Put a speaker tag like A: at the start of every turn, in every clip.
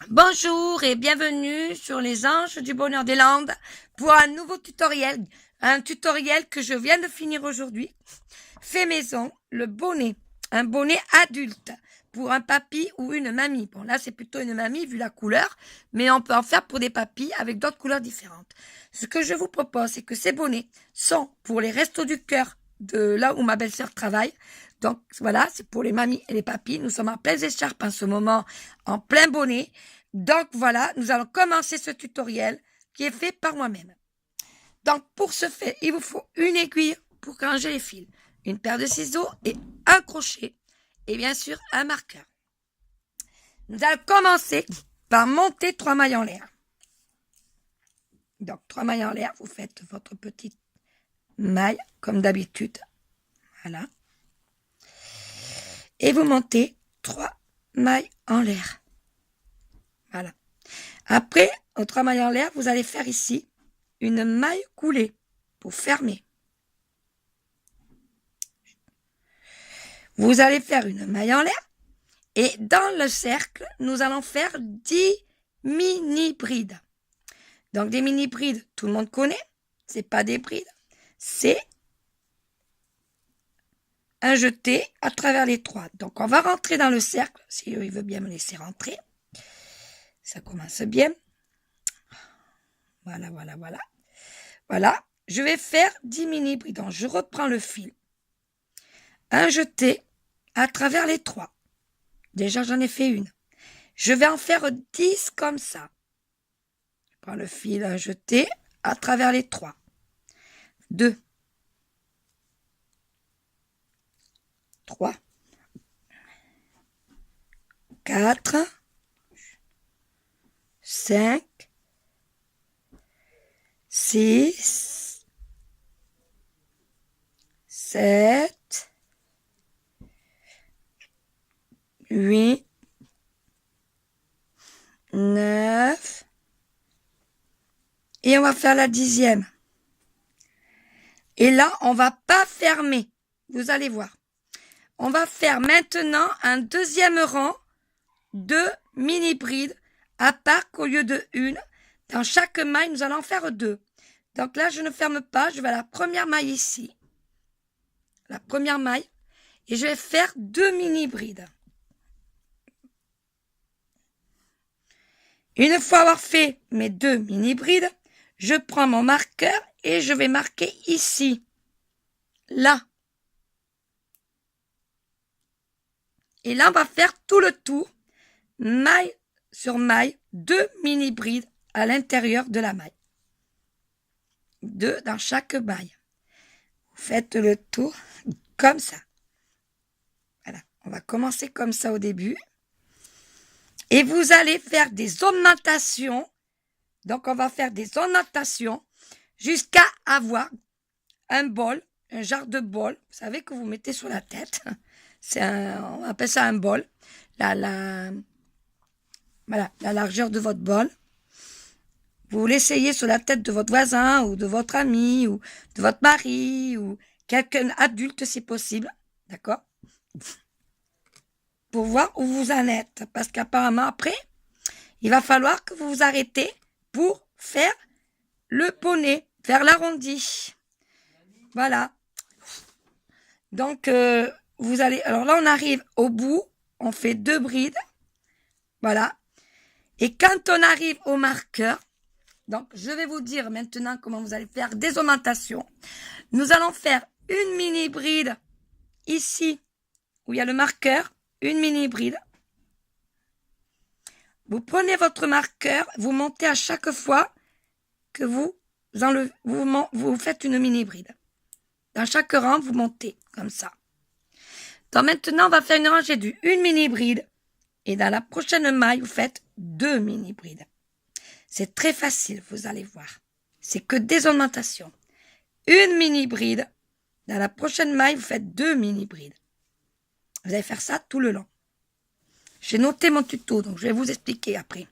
A: Bonjour et bienvenue sur les Anges du Bonheur des Landes pour un nouveau tutoriel. Un tutoriel que je viens de finir aujourd'hui. Fait maison, le bonnet. Un bonnet adulte pour un papy ou une mamie. Bon, là, c'est plutôt une mamie vu la couleur, mais on peut en faire pour des papys avec d'autres couleurs différentes. Ce que je vous propose, c'est que ces bonnets sont pour les restos du cœur de là où ma belle-sœur travaille. Donc, voilà, c'est pour les mamies et les papys. Nous sommes en pleines écharpes en ce moment, en plein bonnet. Donc, voilà, nous allons commencer ce tutoriel qui est fait par moi-même. Donc, pour ce faire, il vous faut une aiguille pour ranger les fils, une paire de ciseaux et un crochet, et bien sûr, un marqueur. Nous allons commencer par monter 3 mailles en l'air. Donc, 3 mailles en l'air, vous faites votre petite maille, comme d'habitude. Voilà. Et vous montez 3 mailles en l'air. Voilà. Après, aux 3 mailles en l'air, vous allez faire ici une maille coulée pour fermer. Vous allez faire une maille en l'air et dans le cercle, nous allons faire 10 mini-brides. Donc des mini-brides, tout le monde connaît, c'est pas des brides, c'est un jeté à travers les 3. Donc on va rentrer dans le cercle, si il veut bien me laisser rentrer. Ça commence bien. Voilà, voilà, voilà. Voilà, je vais faire 10 mini-brides. Donc je reprends le fil. Un jeté à travers les 3. Déjà, j'en ai fait une. Je vais en faire 10 comme ça. Je prends le fil, un jeté à travers les 3. 2. 3. 4. 5. 6. 7. 8, 9, et on va faire la 10e. Et là, on va pas fermer. Vous allez voir. On va faire maintenant un deuxième rang de mini-brides à part qu'au lieu de une, dans chaque maille, nous allons en faire 2. Donc là, je ne ferme pas. Je vais à la première maille ici. La première maille. Et je vais faire 2 mini-brides. Une fois avoir fait mes 2 mini-brides, je prends mon marqueur et je vais marquer ici, là. Et là, on va faire tout le tour, maille sur maille, 2 mini-brides à l'intérieur de la maille. 2 dans chaque maille. Vous faites le tour comme ça. Voilà, on va commencer comme ça au début. Et vous allez faire des augmentations. Donc, on va faire des augmentations jusqu'à avoir un bol, un genre de bol. Vous savez que vous mettez sur la tête. On appelle ça un bol. Voilà, la largeur de votre bol. Vous l'essayez sur la tête de votre voisin ou de votre ami ou de votre mari ou quelqu'un adulte si possible. D'accord? Pour voir où vous en êtes. Parce qu'apparemment, après, il va falloir que vous vous arrêtez pour faire le bonnet, faire l'arrondi. Voilà. Donc, vous allez... Alors là, on arrive au bout. On fait 2 brides. Voilà. Et quand on arrive au marqueur, donc je vais vous dire maintenant comment vous allez faire des augmentations. Nous allons faire une mini-bride ici, où il y a le marqueur. Une mini-bride. Vous prenez votre marqueur, vous montez à chaque fois que vous faites une mini-bride. Dans chaque rang, vous montez comme ça. Donc maintenant, on va faire une rangée d'une mini-bride. Et dans la prochaine maille, vous faites 2 mini-brides. C'est très facile, vous allez voir. C'est que des augmentations. Une mini-bride. Dans la prochaine maille, vous faites 2 mini-brides. Vous allez faire ça tout le long. J'ai noté mon tuto, donc je vais vous expliquer après.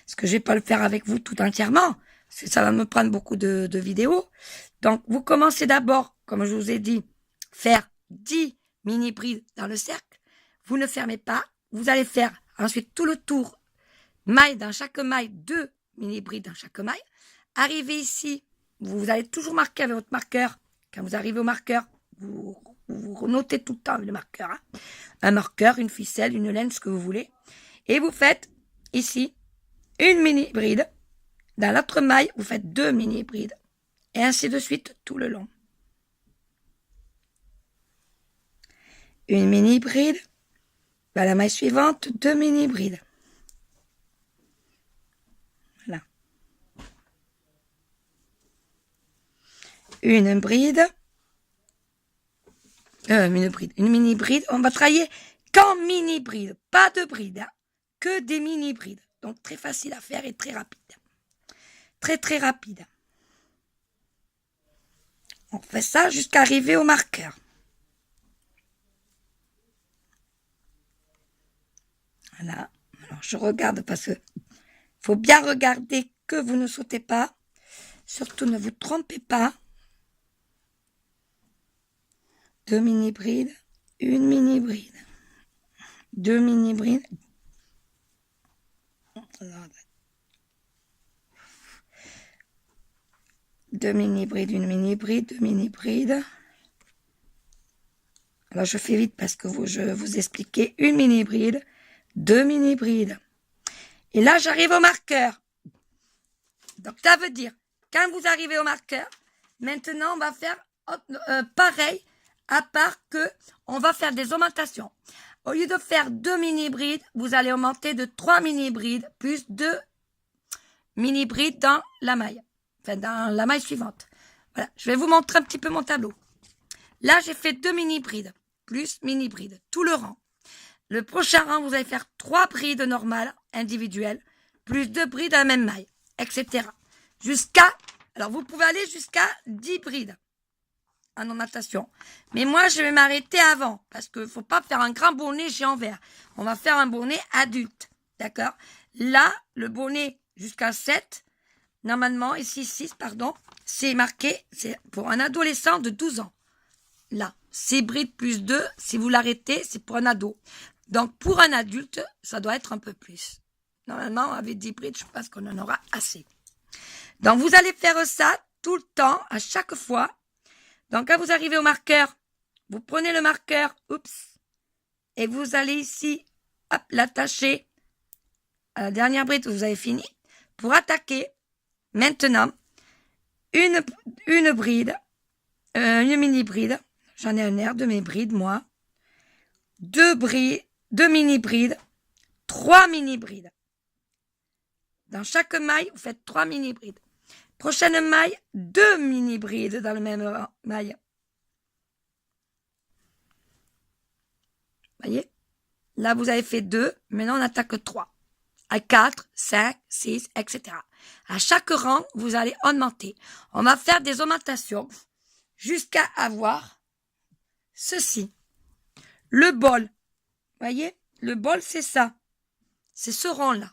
A: Parce que je ne vais pas le faire avec vous tout entièrement. Parce que ça va me prendre beaucoup de vidéos. Donc, vous commencez d'abord, comme je vous ai dit, faire 10 mini-brides dans le cercle. Vous ne fermez pas. Vous allez faire ensuite tout le tour mailles dans chaque maille, 2 mini-brides dans chaque maille. Arrivez ici, vous allez toujours marquer avec votre marqueur. Quand vous arrivez au marqueur, vous notez tout le temps avec le marqueur. Hein. Un marqueur, une ficelle, une laine, ce que vous voulez. Et vous faites ici une mini-bride. Dans l'autre maille, vous faites 2 mini-brides. Et ainsi de suite tout le long. Une mini-bride. Dans la maille suivante, 2 mini-brides. Voilà. Une bride. Une mini-bride. On va travailler qu'en mini-bride. Pas de bride. Hein. Que des mini-brides. Donc très facile à faire et très rapide. Très très rapide. On fait ça jusqu'à arriver au marqueur. Voilà. Alors je regarde parce que faut bien regarder que vous ne sautez pas. Surtout ne vous trompez pas. 2 mini-brides. Une mini-bride. 2 mini-brides. 2 mini-brides, une mini-bride, 2 mini-brides. Alors, je fais vite parce que je vais vous expliquer. Une mini-bride, 2 mini-brides. Et là, j'arrive au marqueur. Donc, ça veut dire, quand vous arrivez au marqueur, maintenant, on va faire pareil, à part que on va faire des augmentations. Au lieu de faire 2 mini-brides, vous allez augmenter de 3 mini-brides, plus 2 mini-brides dans la maille. Enfin, dans la maille suivante. Voilà, je vais vous montrer un petit peu mon tableau. Là, j'ai fait 2 mini-brides, plus mini-brides, tout le rang. Le prochain rang, vous allez faire 3 brides normales, individuelles, plus 2 brides à la même maille, etc. Alors vous pouvez aller jusqu'à 10 brides en augmentation. Mais moi, je vais m'arrêter avant, parce qu'il ne faut pas faire un grand bonnet géant vert. On va faire un bonnet adulte, d'accord? Là, le bonnet jusqu'à 7, normalement, ici 6, pardon, c'est marqué, c'est pour un adolescent de 12 ans. Là, 6 brides plus 2, si vous l'arrêtez, c'est pour un ado. Donc, pour un adulte, ça doit être un peu plus. Normalement, avec 10 brides, je pense qu'on en aura assez. Donc, vous allez faire ça tout le temps, à chaque fois. Donc, quand vous arrivez au marqueur, vous prenez le marqueur, et vous allez ici, hop, l'attacher à la dernière bride où vous avez fini, pour attaquer, maintenant, une bride, une mini-bride, j'en ai un air de mes brides, moi, 2 mini-brides, 3 mini-brides. Dans chaque maille, vous faites 3 mini-brides. Prochaine maille, 2 mini-brides dans le même maille. Voyez? Là, vous avez fait 2. Maintenant, on attaque 3. À 4, 5, 6, etc. À chaque rang, vous allez augmenter. On va faire des augmentations jusqu'à avoir ceci. Le bol. Voyez? Le bol, c'est ça. C'est ce rang-là.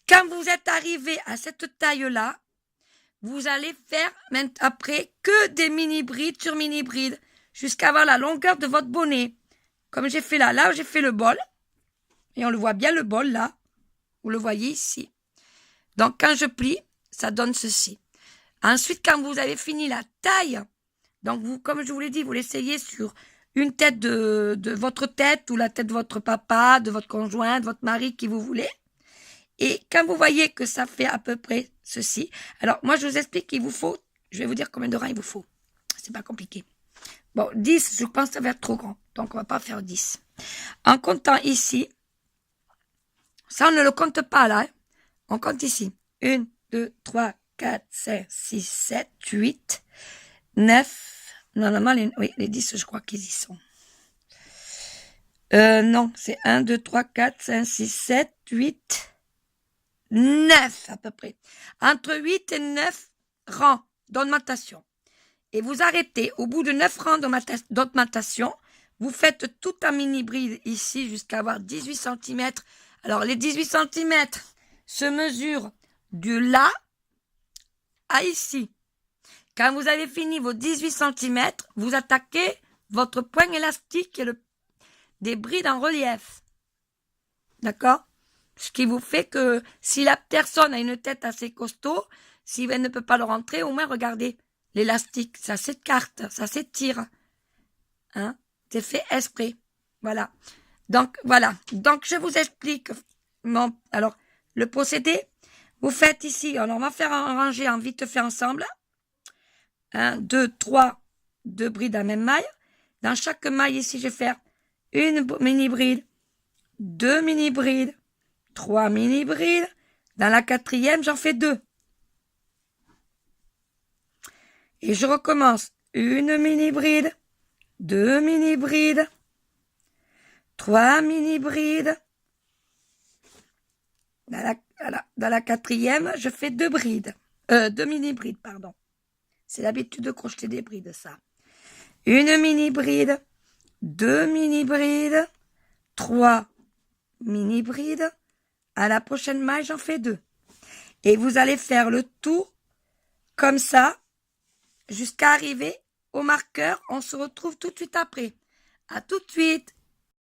A: Quand vous êtes arrivé à cette taille-là, vous allez faire après que des mini-brides sur mini-brides jusqu'à avoir la longueur de votre bonnet. Comme j'ai fait là. Là, j'ai fait le bol. Et on le voit bien, le bol, là. Vous le voyez ici. Donc, quand je plie, ça donne ceci. Ensuite, quand vous avez fini la taille, donc vous, comme je vous l'ai dit, vous l'essayez sur une tête de votre tête ou la tête de votre papa, de votre conjoint, de votre mari, qui vous voulez. Et quand vous voyez que ça fait à peu près ceci, alors moi je vous explique qu'il vous faut, je vais vous dire combien de rangs il vous faut. C'est pas compliqué. Bon, 10, je pense que ça va être trop grand, donc on va pas faire 10. En comptant ici, ça on ne le compte pas là, hein. On compte ici. 1, 2, 3, 4, 5, 6, 7, 8, 9. Normalement, les 10, je crois qu'ils y sont. Non, c'est 1, 2, 3, 4, 5, 6, 7, 8, 9 à peu près. Entre 8 et 9 rangs d'augmentation. Et vous arrêtez au bout de 9 rangs d'augmentation. Vous faites tout en mini-bride ici jusqu'à avoir 18 cm. Alors, les 18 cm se mesurent de là à ici. Quand vous avez fini vos 18 cm, vous attaquez votre poigne élastique et des brides en relief. D'accord? Ce qui vous fait que si la personne a une tête assez costaud, si elle ne peut pas le rentrer, au moins regardez l'élastique, ça s'écarte, ça s'étire. Hein? C'est fait exprès. Voilà. Donc, je vous explique. Alors, le procédé, vous faites ici, alors on va faire un rangé en vite fait ensemble. 1, 2, 3, 2 brides à même maille. Dans chaque maille ici, je vais faire une mini bride, 2 mini brides, 3 mini brides. Dans la 4e, j'en fais 2. Et je recommence. Une mini bride, 2 mini brides, 3 mini brides. Dans la 4e, je fais 2 brides. 2 mini brides, pardon. C'est l'habitude de crocheter des brides, ça. Une mini bride, 2 mini brides, 3 mini brides. À la prochaine maille, j'en fais 2. Et vous allez faire le tour comme ça jusqu'à arriver au marqueur. On se retrouve tout de suite après. À tout de suite.